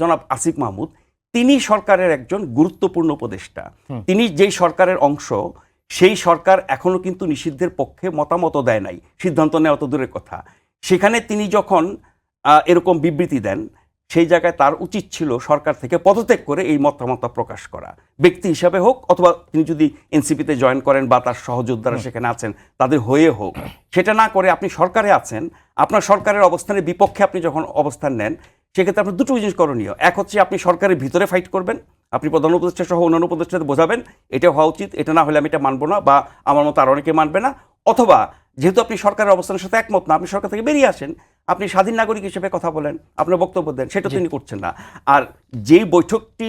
জনাব আসিফ মাহমুদ তিনি সরকারের একজন গুরুত্বপূর্ণ উপদেষ্টা। তিনি যেই সরকারের অংশ, সেই সরকার এখনো কিন্তু নিষিদ্ধের পক্ষে মতামত দেয় নাই, সিদ্ধান্ত নেওয়া তো দূরের কথা। সেখানে তিনি যখন এরকম বিবৃতি দেন, সেই জায়গায় তার উচিত ছিল সরকার থেকে পদত্যাগ করে এই মতামত প্রকাশ করা, ব্যক্তি হিসাবে হোক অথবা তিনি যদি এনসিপিতে জয়েন করেন বা তার সহযোদ্ধারা সেখানে আছেন তাদের হয়ে হোক। সেটা না করে আপনি সরকারে আছেন, আপনার সরকারের অবস্থানের বিপক্ষে আপনি যখন অবস্থান নেন, সেক্ষেত্রে আপনার দুটো জিনিস করণীয়। এক হচ্ছে আপনি সরকারের ভিতরে ফাইট করবেন, আপনি প্রধান উপদেষ্টা সহ অন্যান্য উপদেষ্টাদের বোঝাবেন এটা হওয়া উচিত, এটা না হলে আমি এটা মানবো না, বা আমার মতো আর অনেকে মানবে না। অথবা যেহেতু আপনি সরকারের অবস্থানের সাথে একমত না, আপনি সরকার থেকে বেরিয়ে আসেন, আপনি স্বাধীন নাগরিক হিসেবে কথা বলেন, আপনার বক্তব্য দেন, সেটা তিনি করছেন না। আর যেই বৈঠকটি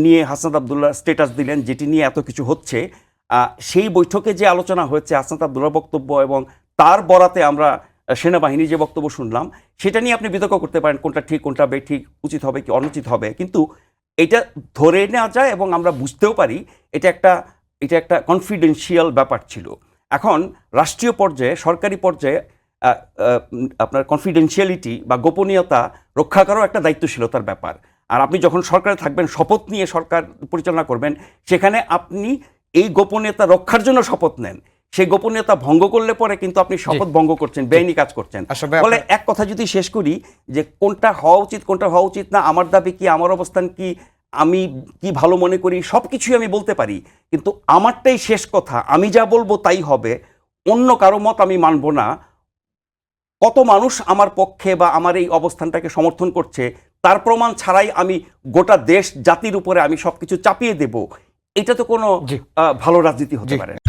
নিয়ে হাসনাত আবদুল্লাহ স্ট্যাটাস দিলেন, যেটি নিয়ে এত কিছু হচ্ছে, সেই বৈঠকে যে আলোচনা হয়েছে, হাসনাত আবদুল্লাহর বক্তব্য এবং তার বরাতে আমরা সেনাবাহিনীর যে বক্তব্য শুনলাম, সেটা নিয়ে আপনি বিতর্ক করতে পারেন কোনটা ঠিক কোনটা বেঠিক, উচিত হবে কি অনুচিত হবে, কিন্তু এটা ধরে নেওয়া যায় এবং আমরা বুঝতেও পারি এটা একটা কনফিডেন্সিয়াল ব্যাপার ছিল। এখন রাষ্ট্রীয় পর্যায়ে, সরকারি পর্যায়ে আপনার কনফিডেন্সিয়ালিটি বা গোপনীয়তা রক্ষা করাও একটা দায়িত্বশীলতার ব্যাপার। আর আপনি যখন সরকারে থাকবেন, শপথ নিয়ে সরকার পরিচালনা করবেন, সেখানে আপনি এই গোপনীয়তা রক্ষার জন্য শপথ নেন। সেই গোপনীয়তা ভঙ্গ করলে পরে কিন্তু আপনি শপথ ভঙ্গ করছেন, বেআইনি কাজ করছেন। ফলে এক কথা যদি শেষ করি যে কোনটা হওয়া উচিত কোনটা হওয়া উচিত না, আমার দাবি কি, আমার অবস্থান কি, আমি কি ভালো মনে করি, সব কিছুই আমি বলতে পারি, কিন্তু আমারটাই শেষ কথা, আমি যা বলবো তাই হবে, অন্য কারো মত আমি মানব না। কত মানুষ আমার পক্ষে বা আমার এই অবস্থানটাকে সমর্থন করছে তার প্রমাণ ছাড়াই আমি গোটা দেশ জাতির উপরে আমি সবকিছু চাপিয়ে দেব, এটা তো কোনো ভালো রাজনীতি হতে পারে না।